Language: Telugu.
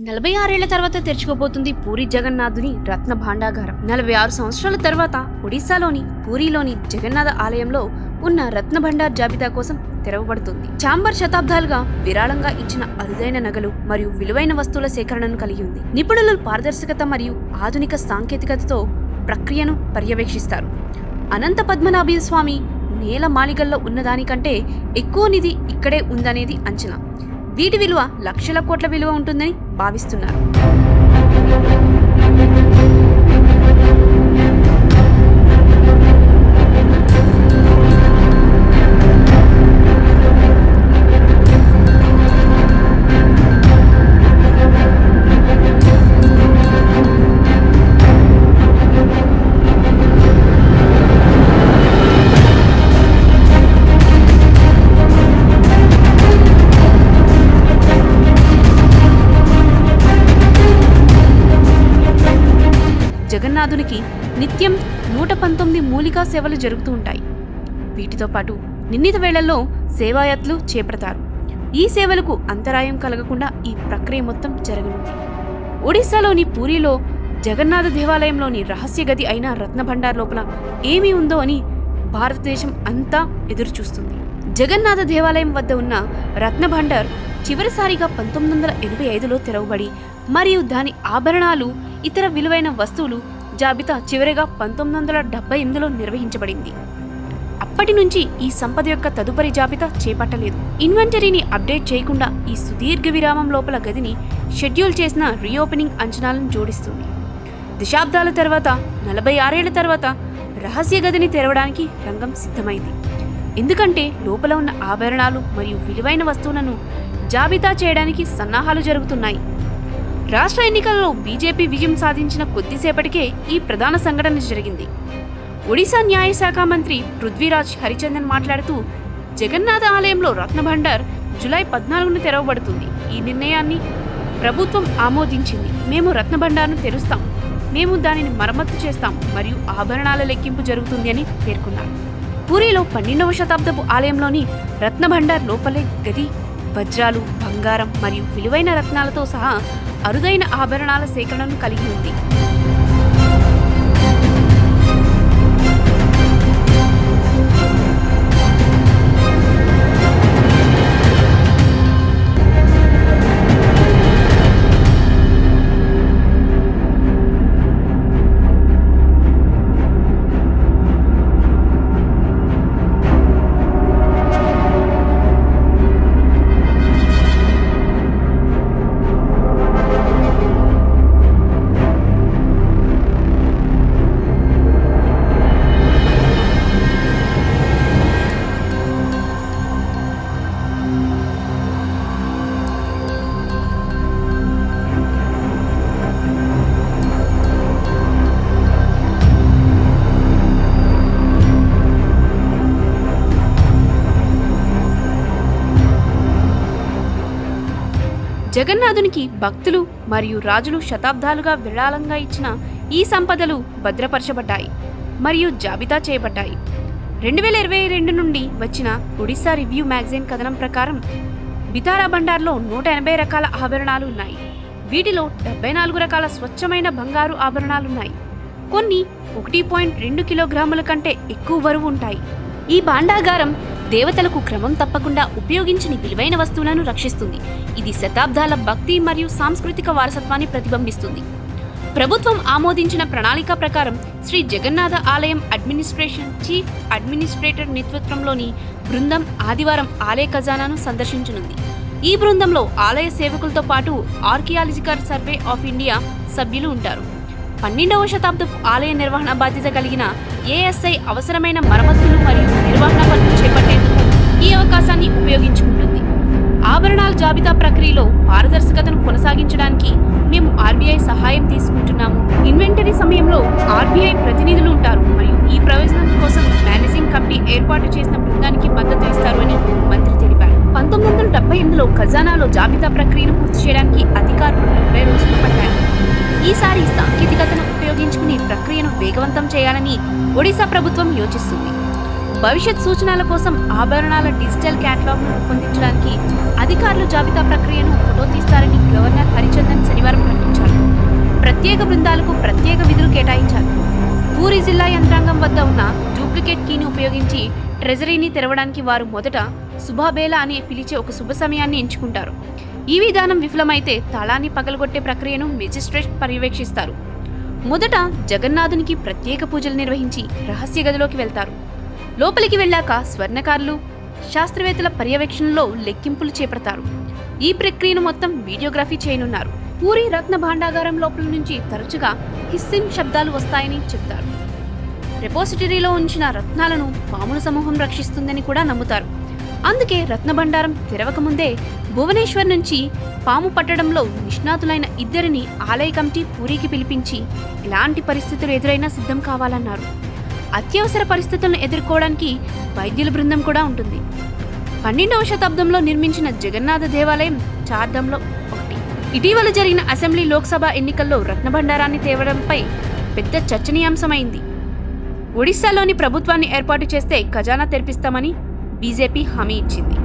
46 ఏళ్ల తర్వాత తెరుచుకోబోతుంది పూరి జగన్నాథుని రత్న భాండాగారం. 46 సంవత్సరాల తర్వాత ఒడిశాలోని పూరిలోని జగన్నాథ ఆలయంలో ఉన్న రత్న భండార్ జాబితా కోసం తెరవబడుతుంది. చాంబర్ శతాబ్దాలుగా విరాళంగా ఇచ్చిన అరుదైన నగలు మరియు విలువైన వస్తువుల సేకరణను కలిగి ఉంది. నిపుణులు పారదర్శకత మరియు ఆధునిక సాంకేతికతతో ప్రక్రియను పర్యవేక్షిస్తారు. అనంత పద్మనాభ స్వామి నేల మాళిగల్లో ఉన్నదానికంటే ఎక్కువ నిధి ఇక్కడే ఉందనేది అంచనా. వీటి విలువ లక్షల కోట్ల విలువ ఉంటుందని భావిస్తున్నారు. జగన్నాథునికి నిత్యం 119 మూలికా సేవలు జరుగుతూ ఉంటాయి. వీటితో పాటు నిర్ణీత వేళల్లో సేవాయాత్రలు చేపడతారు. ఈ సేవలకు అంతరాయం కలగకుండా ఈ ప్రక్రియ మొత్తం జరగనుంది. ఒడిశాలోని పూరిలో జగన్నాథ దేవాలయంలోని రహస్య గది అయిన రత్న భండార్ లోపల ఏమి ఉందో అని భారతదేశం అంతా ఎదురుచూస్తుంది. జగన్నాథ దేవాలయం వద్ద ఉన్న రత్న భండార్ చివరిసారిగా 1985లో తెరవబడి మరియు దాని ఆభరణాలు ఇతర విలువైన వస్తువులు జాబితా చివరిగా 1978లో నిర్వహించబడింది. అప్పటి నుంచి ఈ సంపద యొక్క తదుపరి జాబితా చేపట్టలేదు. ఇన్వెంటరీని అప్డేట్ చేయకుండా ఈ సుదీర్ఘ విరామం లోపల గదిని షెడ్యూల్ చేసిన రీఓపెనింగ్ అంచనాలను జోడిస్తుంది. దశాబ్దాల తర్వాత 46 ఏళ్ల తర్వాత రహస్య గదిని తెరవడానికి రంగం సిద్ధమైంది. ఎందుకంటే లోపల ఉన్న ఆభరణాలు మరియు విలువైన వస్తువులను జాబితా చేయడానికి సన్నాహాలు జరుగుతున్నాయి. రాష్ట్ర ఎన్నికల్లో బీజేపీ విజయం సాధించిన కొద్దిసేపటికే ఈ ప్రధాన సంఘటన జరిగింది. ఒడిశా న్యాయశాఖ మంత్రి పృథ్వీరాజ్ హరిచందన్ మాట్లాడుతూ, జగన్నాథ ఆలయంలో రత్న భండార్ జూలై 14న తెరవబడుతుంది. ఈ నిర్ణయాన్ని ప్రభుత్వం ఆమోదించింది. మేము రత్న భండార్ను తెరుస్తాం, మేము దానిని మరమ్మతు చేస్తాం మరియు ఆభరణాల లెక్కింపు జరుగుతుంది అని పేర్కొన్నారు. పూరిలో 12వ శతాబ్దపు ఆలయంలోని రత్న భండార్ లోపలే గది వజ్రాలు, బంగారం మరియు విలువైన రత్నాలతో సహా అరుదైన ఆభరణాల సేకరణను కలిగి ఉంది. జగన్నాథునికి భక్తులు మరియు రాజులు శతాబ్దాలుగా విరాళంగా ఇచ్చిన ఈ సంపదలు భద్రపరచబడ్డాయి మరియు జాబితా చేయబడ్డాయి. 2022 నుండి వచ్చిన ఒడిశా రివ్యూ మ్యాగజైన్ కథనం ప్రకారం బితారా భండార్లో 180 రకాల ఆభరణాలు ఉన్నాయి. వీటిలో 74 రకాల స్వచ్ఛమైన బంగారు ఆభరణాలున్నాయి. కొన్ని 1.2 కిలోగ్రాముల కంటే ఎక్కువ బరువు ఉంటాయి. ఈ భాండాగారం దేవతలకు క్రమం తప్పకుండా ఉపయోగించని విలువైన వస్తువులను రక్షిస్తుంది. ఇది శతాబ్దాల భక్తి మరియు సాంస్కృతిక వారసత్వాన్ని ప్రతిబింబిస్తుంది. ప్రభుత్వం ఆమోదించిన ప్రణాళిక ప్రకారం శ్రీ జగన్నాథ ఆలయం అడ్మినిస్ట్రేషన్ చీఫ్ అడ్మినిస్ట్రేటర్ నేతృత్వంలోని బృందం ఆదివారం ఆలయ ఖజానాను సందర్శించనుంది. ఈ బృందంలో ఆలయ సేవకులతో పాటు ఆర్కియాలజికల్ సర్వే ఆఫ్ ఇండియా సభ్యులు ఉంటారు. 12వ శతాబ్దపు ఆలయ నిర్వహణ బాధ్యత కలిగిన ఏఎస్ఐ అవసరమైన మరమ్మతులు మరియు నిర్వహణ పనులు చేపట్టేందుకు ఈ అవకాశాన్ని ఉపయోగించుకుంటుంది. ఆభరణాల జాబితా ప్రక్రియలో పారదర్శకతను కొనసాగించడానికి మేము ఆర్బీఐ సహాయం తీసుకుంటున్నాము. ఇన్వెంటరీ సమయంలో ఆర్బీఐ ప్రతినిధులు ఉంటారు మరియు ఈ ప్రయోజనం కోసం మేనేజింగ్ కమిటీ ఏర్పాటు చేసిన బృందానికి మద్దతు ఇస్తారు అని మంత్రి తెలిపారు. 1978లో ఖజానాలో జాబితా ప్రక్రియను పూర్తి చేయడానికి అధికారులు 70 రోజులు పట్టారు. ఈసారి సాంకేతికతను ఉపయోగించుకుని ప్రక్రియను వేగవంతం చేయాలని ఒడిశా ప్రభుత్వం యోచిస్తుంది. భవిష్యత్ సూచనల కోసం ఆభరణాల డిజిటల్ క్యాటలాగ్ను రూపొందించడానికి అధికారులు జాబితా ప్రక్రియను ఫోటో తీస్తారని గవర్నర్ హరిచందన్ కేటాయించారు. పూరి జిల్లా యంత్రాంగం వద్ద ఉన్న డూప్లికేట్ కీని ఉపయోగించి ట్రెజరీని తెరవడానికి వారు మొదట శుభబేళ అని పిలిచే ఒక శుభ సమయాన్ని ఎంచుకుంటారు. ఈ విధానం విఫలమైతే తాళాన్ని పగలగొట్టే ప్రక్రియను మెజిస్ట్రేట్ పర్యవేక్షిస్తారు. మొదట జగన్నాథునికి ప్రత్యేక పూజలు నిర్వహించి రహస్య గదిలోకి వెళ్తారు. లోపలికి వెళ్ళాక స్వర్ణకారులు, శాస్త్రవేత్తల పర్యవేక్షణలో లెక్కింపులు చేపడతారు. ఈ ప్రక్రియను మొత్తం వీడియోగ్రఫీ చేయనున్నారు. పూరి రత్న భాండాగారం లోపల నుంచి తరచుగా హిస్సింగ్ శబ్దాలు వస్తాయని చెప్తారు. రెపోసిటరీలో ఉంచిన రత్నాలను పాముల సమూహం రక్షిస్తుందని కూడా నమ్ముతారు. అందుకే రత్న భండారం తెరవకముందే భువనేశ్వర్ నుంచి పాము పట్టడంలో నిష్ణాతులైన ఇద్దరిని ఆలయ కమిటీ పూరికి పిలిపించి ఎలాంటి పరిస్థితులు ఎదురైనా సిద్ధం కావాలన్నారు. అత్యవసర పరిస్థితులను ఎదుర్కోవడానికి వైద్యుల బృందం కూడా ఉంటుంది. 12వ శతాబ్దంలో నిర్మించిన జగన్నాథ దేవాలయం చార్ధాంలో ఒకటి. ఇటీవల జరిగిన అసెంబ్లీ లోక్సభ ఎన్నికల్లో రత్నభండారాన్ని తేవడంపై పెద్ద చర్చనీయాంశమైంది. ఒడిశాలోని ప్రభుత్వాన్ని ఏర్పాటు చేస్తే ఖజానా తెరిపిస్తామని బీజేపీ హామీ ఇచ్చింది.